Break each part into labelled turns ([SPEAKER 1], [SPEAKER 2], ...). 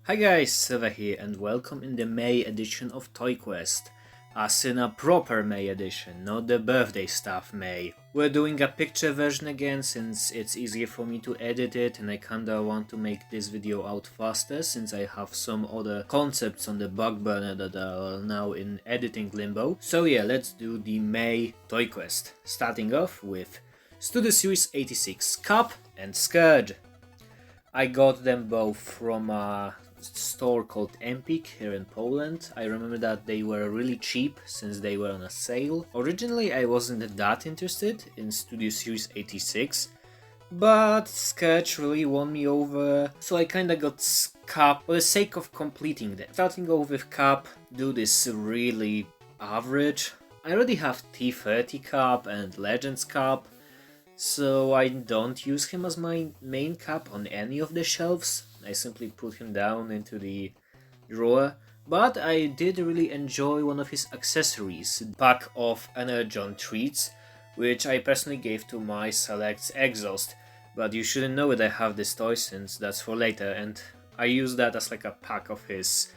[SPEAKER 1] Hi guys, Seva here and welcome in the May edition of Toy Quest. As in a proper May edition, not the birthday stuff May. We're doing a picture version again since it's easier for me to edit it and I kinda want to make this video out faster since I have some other concepts on the back burner that are now in editing limbo. So yeah, let's do the May Toy Quest. Starting off with Studio Series 86 Cup and Scourge. I got them both from a store called Empik here in Poland. I remember that they were really cheap since they were on a sale. Originally I wasn't that interested in Studio Series 86, but Sketch really won me over, so I kinda got Cup for the sake of completing them. Starting off with Cup, do this really average. I already have T30 Cup and Legends Cup, so I don't use him as my main cup on any of the shelves. I simply put him down into the drawer. But I did really enjoy one of his accessories, pack of Energon treats, which I personally gave to my Selects Exhaust. But you shouldn't know that I have this toy since that's for later, and I use that as like a pack of his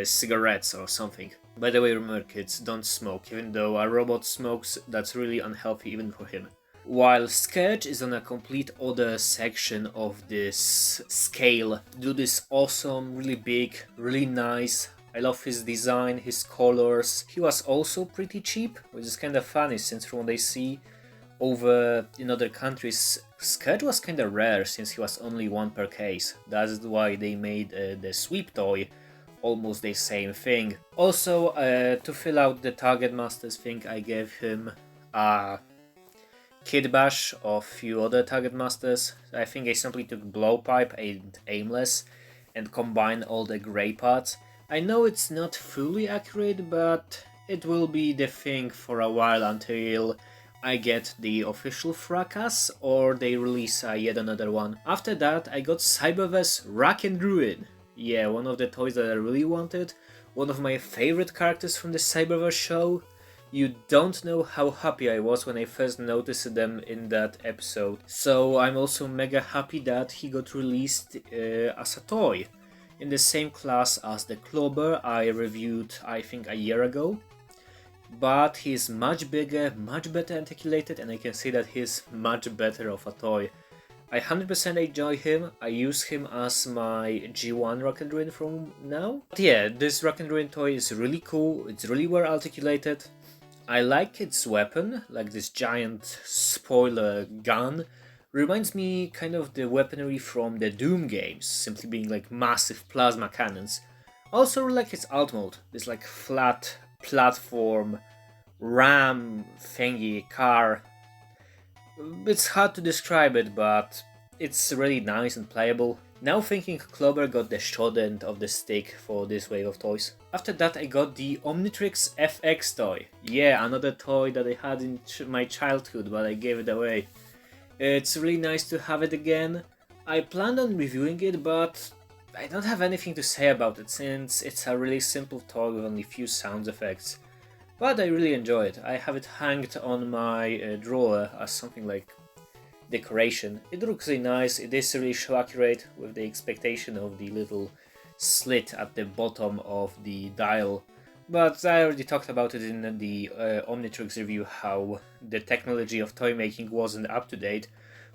[SPEAKER 1] cigarettes or something. By the way, remember kids, don't smoke, even though a robot smokes, that's really unhealthy even for him. While Sketch is on a complete other section of this scale. Do this awesome, really big, really nice. I love his design, his colors. He was also pretty cheap, which is kind of funny since from what I see over in other countries, Sketch was kind of rare since he was only one per case. That's why they made the Sweep toy almost the same thing. Also, to fill out the Target Masters thing, I gave him a Kid Bash of few other Target Masters. I think I simply took Blowpipe and Aimless and combined all the grey parts. I know it's not fully accurate, but it will be the thing for a while until I get the official Fracas or they release yet another one. After that I got Cyberverse Rack and Ruin. Yeah, one of the toys that I really wanted. One of my favorite characters from the Cyberverse show. You don't know how happy I was when I first noticed them in that episode. So I'm also mega happy that he got released as a toy. In the same class as the Clobber I reviewed I think a year ago. But he's much bigger, much better articulated, and I can say that he's much better of a toy. I 100% enjoy him. I use him as my G1 Rock and Ruin from now. But yeah, this Rock and Ruin toy is really cool. It's really well articulated. I like its weapon, like this giant spoiler gun. Reminds me kind of the weaponry from the Doom games, simply being like massive plasma cannons. Also really like its alt mode, this like flat platform ram thingy car. It's hard to describe it, but it's really nice and playable. Now thinking Clobber got the short end of the stick for this wave of toys. After that I got the Omnitrix FX toy. Yeah, another toy that I had in my childhood, but I gave it away. It's really nice to have it again. I planned on reviewing it, but I don't have anything to say about it since it's a really simple toy with only few sound effects. But I really enjoy it. I have it hanged on my drawer as something like decoration. It looks really nice, it is really show accurate with the expectation of the little slit at the bottom of the dial. But I already talked about it in the Omnitrix review how the technology of toy making wasn't up to date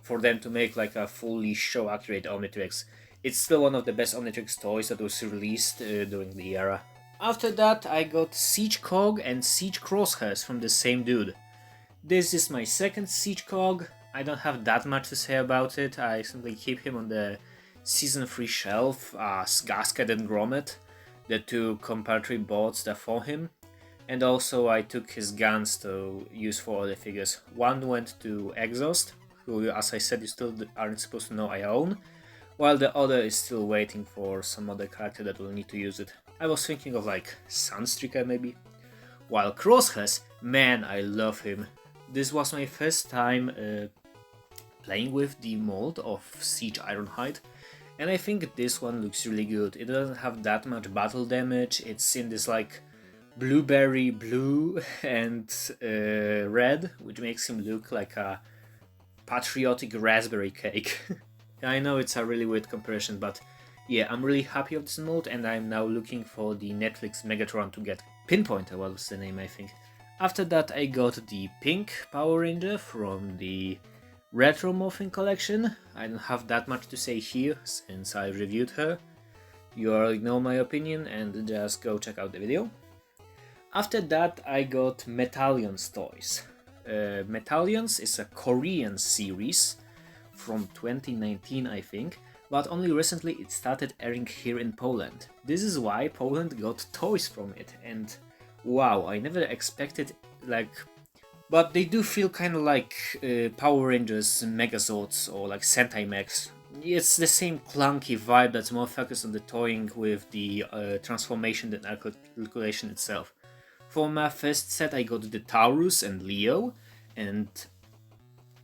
[SPEAKER 1] for them to make like a fully show accurate Omnitrix. It's still one of the best Omnitrix toys that was released during the era. After that I got Siege Cog and Siege Crosshairs from the same dude. This is my second Siege Cog. I don't have that much to say about it. I simply keep him on the Season 3 shelf as Gasket and Grommet, the two comparative bots that for him. And also I took his guns to use for other figures. One went to Exhaust, who as I said you still aren't supposed to know I own, while the other is still waiting for some other character that will need to use it. I was thinking of like Sunstreaker maybe. While Crosshairs, man I love him. This was my first time playing with the mold of Siege Ironhide, and I think this one looks really good. It doesn't have that much battle damage, it's in this like blueberry blue and red, which makes him look like a patriotic raspberry cake. I know it's a really weird comparison, but yeah, I'm really happy with this mold, and I'm now looking for the Netflix Megatron to get. Pinpointer was the name, I think. After that, I got the pink Power Ranger from the Retro Morphing collection. I don't have that much to say here since I reviewed her. You already know my opinion, and just go check out the video. After that, I got Metalions toys. Metalions is a Korean series from 2019, I think, but only recently it started airing here in Poland. This is why Poland got toys from it, and wow, I never expected, but they do feel kind of like Power Rangers Megazords or like Sentai Mechs. It's the same clunky vibe that's more focused on the toying with the transformation than calculation itself. For my first set I got the Taurus and Leo, and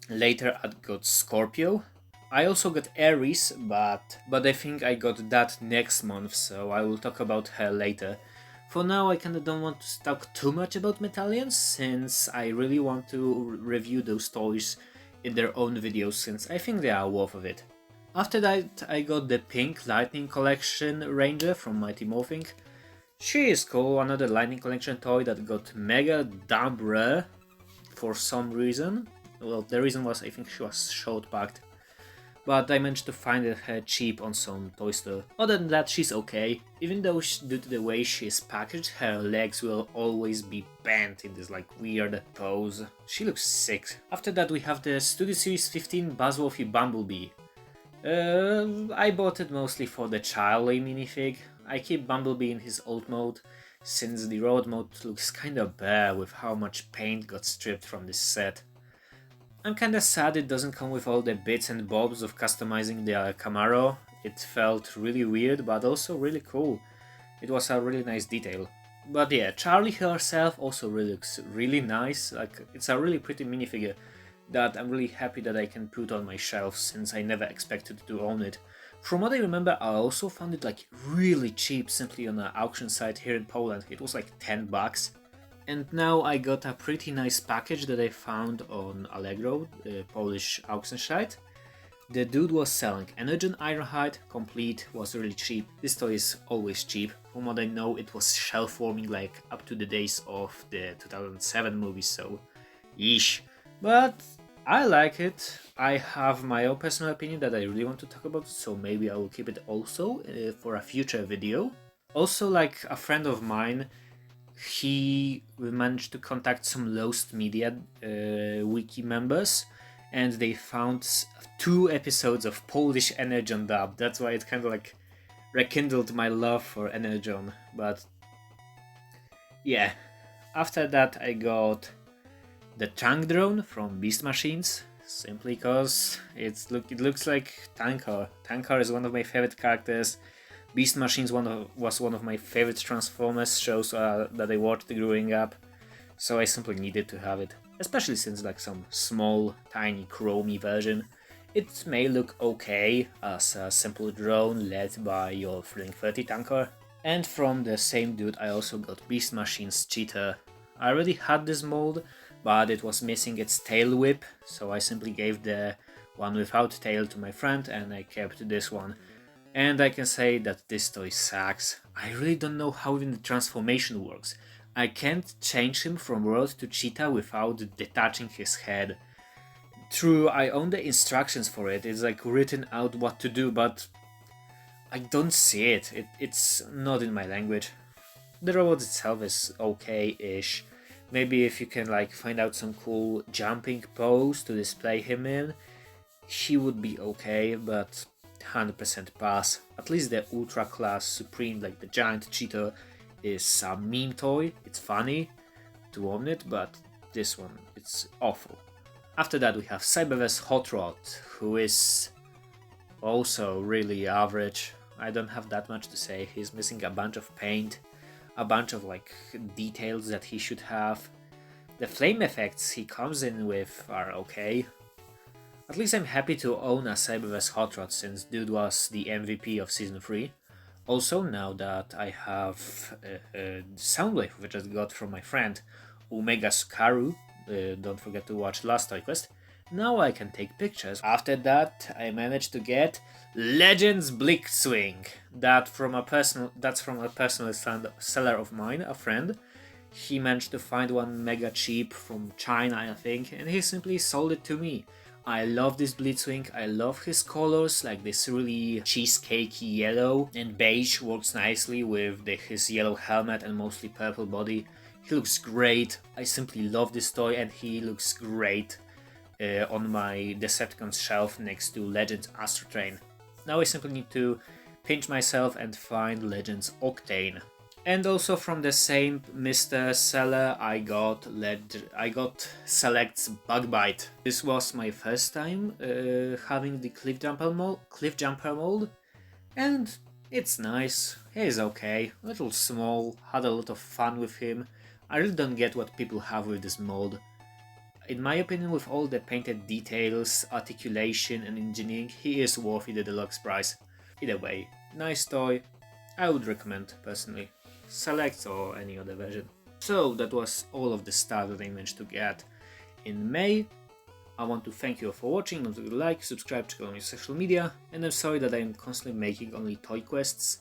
[SPEAKER 1] later I got Scorpio. I also got Aries, but I think I got that next month, so I will talk about her later. For now, I kinda don't want to talk too much about Metalions, since I really want to review those toys in their own videos, since I think they are worth of it. After that, I got the pink Lightning Collection Ranger from Mighty Morphing. She is cool, another Lightning Collection toy that got mega dumb rare for some reason. Well, the reason was I think she was short packed, but I managed to find her cheap on some toy store. Other than that, she's okay, even though due to the way she is packaged, her legs will always be bent in this like weird pose. She looks sick. After that we have the Studio Series 15 Buzzworthy Bumblebee. I bought it mostly for the Charlie minifig. I keep Bumblebee in his old mode, since the road mode looks kinda bare with how much paint got stripped from this set. I'm kinda sad it doesn't come with all the bits and bobs of customizing the Camaro. It felt really weird, but also really cool. It was a really nice detail. But yeah, Charlie herself also really looks really nice. Like, it's a really pretty minifigure that I'm really happy that I can put on my shelf, since I never expected to own it. From what I remember, I also found it like really cheap simply on an auction site here in Poland. It was like 10 bucks. And now I got a pretty nice package that I found on Allegro, the Polish auction site. The dude was selling Energon Ironhide, complete, was really cheap. This toy is always cheap. From what I know, it was shelf warming like up to the days of the 2007 movie, so yeesh. But I like it. I have my own personal opinion that I really want to talk about, so maybe I will keep it also for a future video. Also, like a friend of mine, he managed to contact some Lost Media wiki members, and they found 2 episodes of Polish Energon dub. That's why it kind of like rekindled my love for Energon. But yeah, after that I got the Tank Drone from Beast Machines, simply because it looks like Tankar. Tankar is one of my favorite characters. Beast Machines was one of my favorite Transformers shows that I watched growing up, so I simply needed to have it, especially since like some small, tiny, chromey version. It may look okay as a simple drone led by your Thrilling 30 tanker. And from the same dude I also got Beast Machines Cheetah. I already had this mold, but it was missing its tail whip, so I simply gave the one without tail to my friend and I kept this one. And I can say that this toy sucks. I really don't know how even the transformation works. I can't change him from World to Cheetah without detaching his head. True, I own the instructions for it, it's like written out what to do, but I don't see it. It's not in my language. The robot itself is okay-ish. Maybe if you can like find out some cool jumping pose to display him in, he would be okay, but 100% pass. At least the Ultra Class Supreme, like the giant cheetah, is a meme toy. It's funny to own it, but this one, it's awful. After that we have Cyberverse Hot Rod, who is also really average. I don't have that much to say. He's missing a bunch of paint, a bunch of like details that he should have. The flame effects he comes in with are okay. At least I'm happy to own a Cyberverse Hot Rod, since dude was the MVP of Season 3. Also, now that I have Soundwave, which I got from my friend Omega Sukaru, don't forget to watch Last Toy Quest, Now I can take pictures. After that, I managed to get Legends Blitzwing. That's from a personal seller of mine, a friend. He managed to find one mega cheap from China, I think, and he simply sold it to me. I love this Blitzwing, I love his colors, like this really cheesecakey yellow, and beige works nicely with his yellow helmet and mostly purple body. He looks great, I simply love this toy, and he looks great on my Decepticons shelf next to Legends Astrotrain. Now I simply need to pinch myself and find Legends Octane. And also from the same Mr. Seller, I got Select's Bugbite. This was my first time having the Cliff Jumper mold, and it's nice. He's okay, a little small, had a lot of fun with him. I really don't get what people have with this mold. In my opinion, with all the painted details, articulation and engineering, he is worthy the deluxe price. Either way, nice toy, I would recommend personally. Select or any other version. So that was all of the stuff that I managed to get in May. I want to thank you all for watching, don't forget to like, subscribe, check out on your social media, and I'm sorry that I'm constantly making only toy quests.